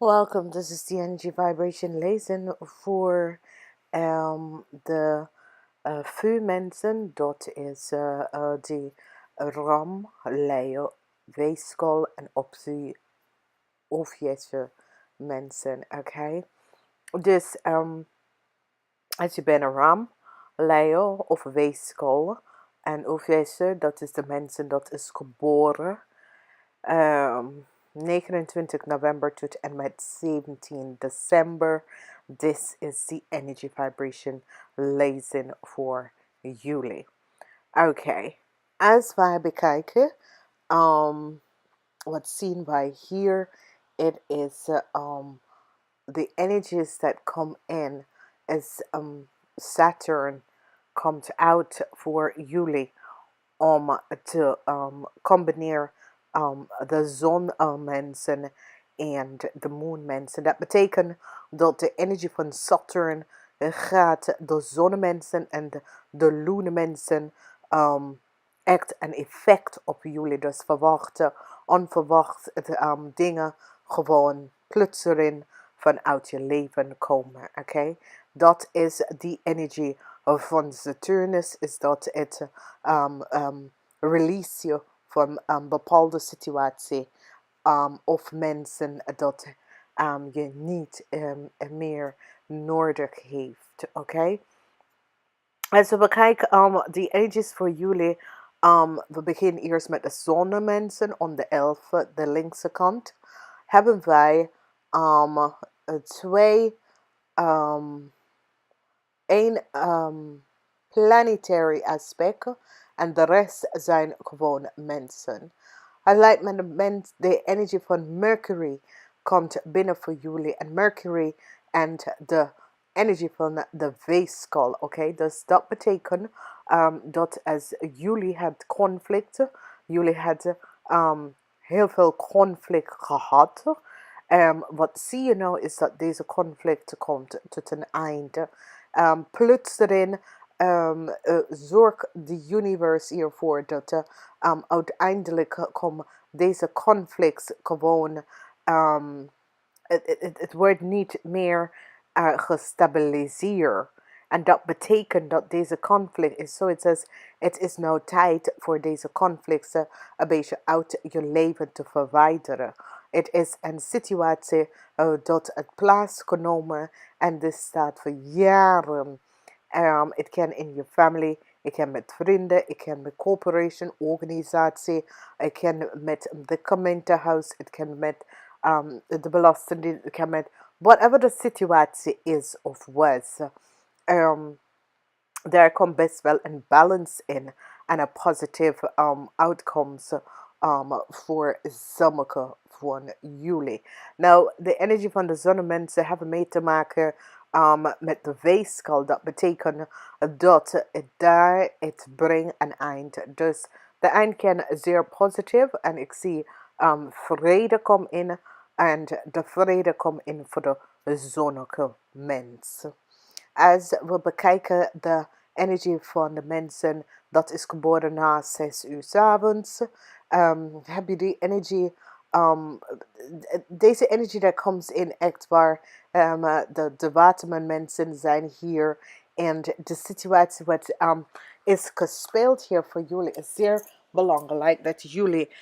Welcome, this is the energy vibration lezen voor de vuur mensen. Dat is die ram, leeuw, weeskal en Ophiuchus mensen, oké? Dus als je bent een ram, leeuw of weeskal en Ophiuchus, dat is de mensen dat is geboren 29 november tot en met 17 december. This is the energy vibration lezen voor jullie. Oké, als wij bekijken, wat zien wij hier? It is the energies that come in as Saturn comes out voor jullie om te combineren de zonmensen en de moonmensen. Dat betekent dat de energie van Saturn gaat de zonnemensen en de loonmensen echt een effect op jullie. Dus verwachten, onverwacht dingen gewoon plotseling vanuit je leven komen. Oké? Dat is die energie van Saturnus, is dat het release je van een bepaalde situatie of mensen dat je niet meer nodig heeft. Oké? Als we bekijken die energies voor jullie, we beginnen eerst met de zonnemensen on de 11, de linkse kant, hebben wij twee, één planetary aspect en de rest zijn gewoon mensen. Hij lijkt met de energie van Mercury komt binnen voor jullie en Mercury en de energie van de weeskal, oké? Dus dat betekent dat als jullie het conflict, jullie hadden heel veel conflict gehad. Wat zie je nou is dat deze conflict komt tot een einde. Plotseling zorgt de universe hiervoor dat uiteindelijk komt deze conflict gewoon, het wordt niet meer gestabiliseerd. En dat betekent dat deze conflict is zoiets als, het is nou tijd voor deze conflicten een beetje uit je leven te verwijderen. Het is een situatie dat het plaatsgenomen en dit staat voor jaren. Het kan in je family, het kan met vrienden, het kan met corporation, organisatie, het kan met de gemeentehuis, het kan met de belastingdienst, het kan met whatever de situatie is of was. Daar komt best wel een balance in en een positieve outcomes voor sommige van jullie. Nou, de energie van de zonnemensen hebben mee te maken met de weeskal. Dat betekent dat het brengt een eind. Dus de eind kan zeer positief en ik zie vrede komt in en de vrede komt in voor de zonnige mens. Als we bekijken de energie van de mensen dat is geboren na 6 uur 's avonds, heb je die energie, deze energie dat komt in echt waar de watermensen zijn hier en de situatie wat is gespeeld hier voor jullie is zeer belangrijk dat jullie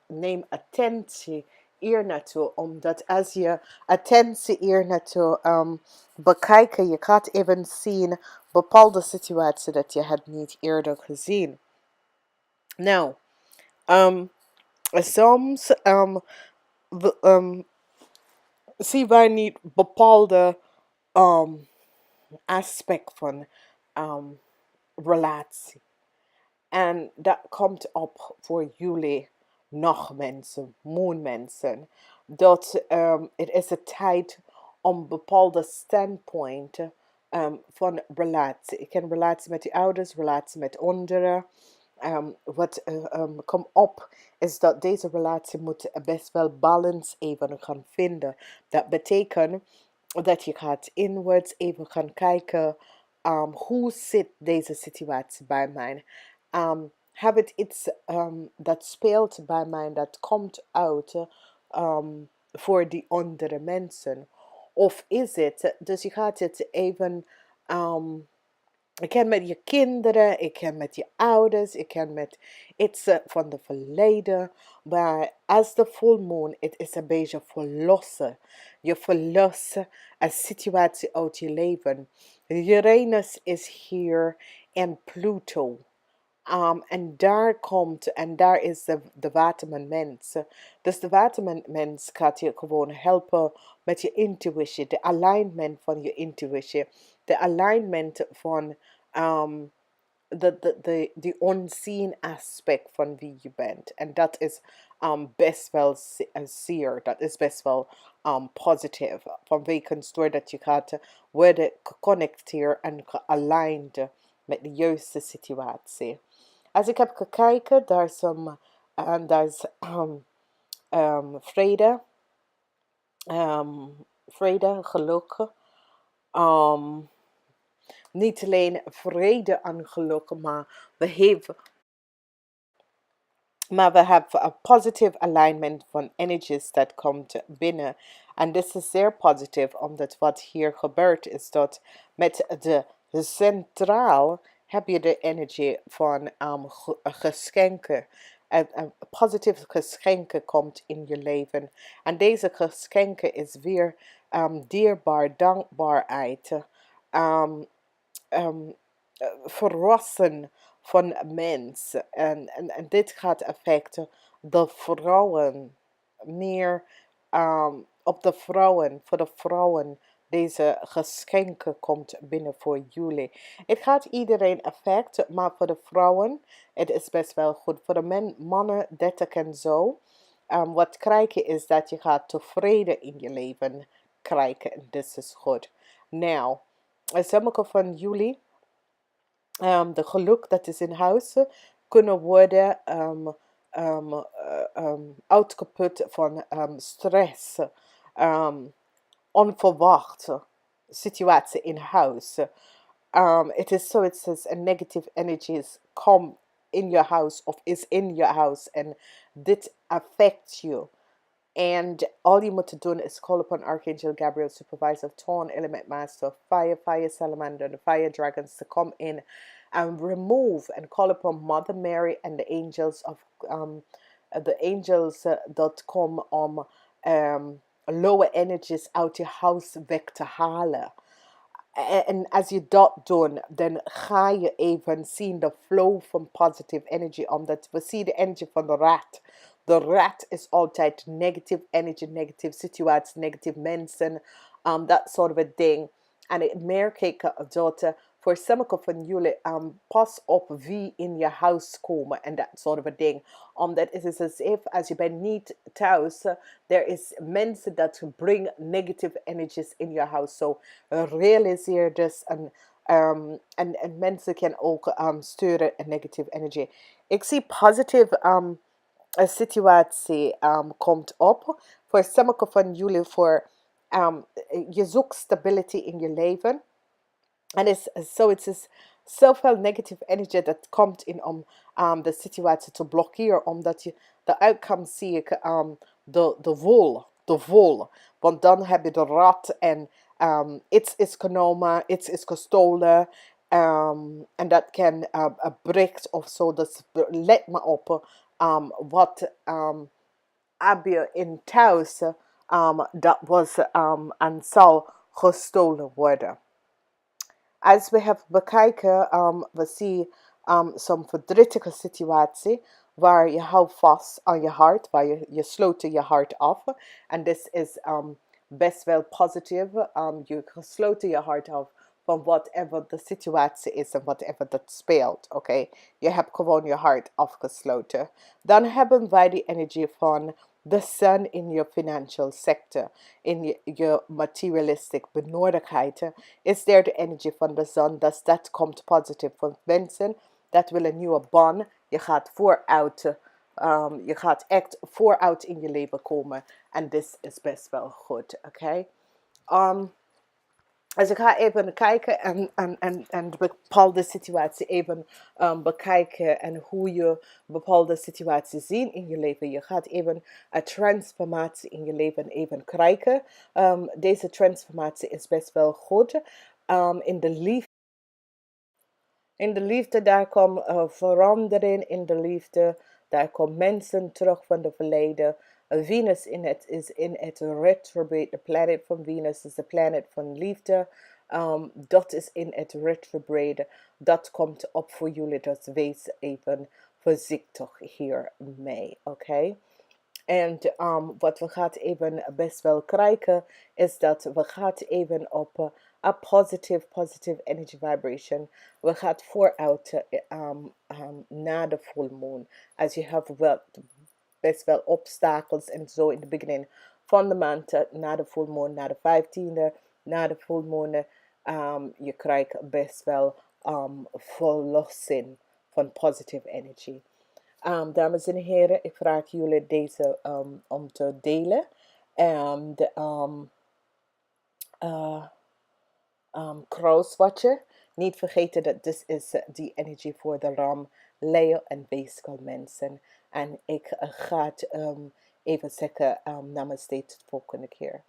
neem attentie hier naartoe, omdat als je attentie hier naartoe bekijken, je gaat even zien bepaalde situaties dat je had niet eerder gezien. Nou, soms zien wij niet bepaalde aspect van relatie. En dat komt op voor jullie nog mensen, moonmensen. Dat het is een tijd om bepaalde standpointen van relatie. Ik ken relatie met je ouders, relatie met anderen. Wat komt op is dat deze relatie moet best wel balance even gaan vinden. Dat betekent dat je gaat inwards even gaan kijken, hoe zit deze situatie bij mij? Heb ik iets dat speelt bij mij, dat komt uit voor die andere mensen? Of is het, dus je gaat het even, ik ken met je kinderen, ik ken met je ouders, ik ken met iets van de verleden. Maar als de volmoon, het is een beetje verlossen. Je verlost een situatie uit je leven. Uranus is hier en Pluto. En daar is de watermanmens. Dus de watermanmens gaat je gewoon helpen met je intuïtie, de alignment van je intuïtie, de alignment van die unseen aspect van wie je bent. En dat is best wel zeer, dat is best wel positief. Vanwege doordat je gaat worden geconnecteerd en gealigned met de juiste situatie. Als ik heb gekeken, daar is vrede, geluk. Niet alleen vrede en geluk, maar we hebben een positive alignment van energies dat komt binnen. En dit is zeer positief, omdat wat hier gebeurt is dat met de centraal heb je de energie van geschenken. En positieve geschenken komt in je leven. En deze geschenken is weer dierbaar, dankbaarheid. Um, um, Verrassen van mensen. En dit gaat affecten de vrouwen. Meer op de vrouwen, voor de vrouwen. Deze geschenken komt binnen voor jullie. Het gaat iedereen affecten, maar voor de vrouwen, het is best wel goed. Voor de mannen, 30 en zo. Wat krijg je is dat je gaat tevreden in je leven krijgen. En dit is goed. Nou, sommige van jullie de geluk dat is in huis kunnen worden uitgeput van stress, onverwachte situatie in huis. Het is zoiets als een negative energies come in your house of is in your house and dit affects you. And all you moet doen is call upon Archangel Gabriel, supervisor of Tone, element master of fire, fire salamander, and the fire dragons to come in and remove and call upon Mother Mary and the angels that come lower energies uit je huis weg te halen. En als je dat doet, dan ga je even zien de flow van positive energy. Omdat we zien de energy van de rat. De rat is altijd negative energy, negative situaties, negative mensen. Dat soort of ding. En ik merk dat voor sommige van jullie pas op wie in je huis komen en dat soort of ding. Omdat het is alsof als je bent niet thuis, er is mensen dat brengen negative energies in je huis. So realiseer dus en mensen kunnen ook sturen een negative energy. Ik zie positive een situatie komt op. Voor sommige van jullie voor je zoekt stability in je leven. En het is zoveel negative energy dat komt in om de situatie te blokkeren. Omdat je de uitkomst zie ik de vol. Want dan heb je de rat en iets is genomen, iets is gestolen. En dat kan breekt of zo. Dus let me op wat heb je in thuis dat was en zal gestolen worden. Als we hebben bekijken, we zien zo'n verdrietige situatie waar je houdt vast aan je hart, waar je sloot je hart af. En dit is best wel positief. Je gesloten je hart af van whatever de situatie is en whatever dat speelt. Oké, je hebt gewoon je hart afgesloten. Dan hebben wij die energie van de sun in je financial sector, in je materialistic benodigdheid, is there de energie van de zon, dat komt positief van mensen, dat wil een nieuwe baan, je gaat vooruit, je gaat echt vooruit in je leven komen, en dit is best wel goed, oké? Dus ik ga even kijken en bepaalde situatie even bekijken en hoe je bepaalde situaties ziet in je leven. Je gaat even een transformatie in je leven even krijgen. Deze transformatie is best wel goed. In de liefde. In de liefde, daar komt verandering in de liefde. Daar komen mensen terug van de verleden. Venus is in het retrograde. De planet van Venus is de planet van liefde. Dat is in het retrograde. Dat komt op voor jullie. Dus wees even voorzichtig hiermee. Oké? En wat we gaan even best wel krijgen, is dat we gaan even op a positive energy vibration. We gaan vooruit na de full moon. Als je hebt wel best wel obstakels en zo in het begin van de maand, na de full moon, na de 15e, na de full moon, je krijgt best wel verlossing van positive energy. Dames en heren, ik vraag jullie deze om te delen. En crosswatcher. Niet vergeten dat dit is die energie voor de ram, Leeuw en weeskal mensen. En ik ga even zeggen namaste tot de volgende keer.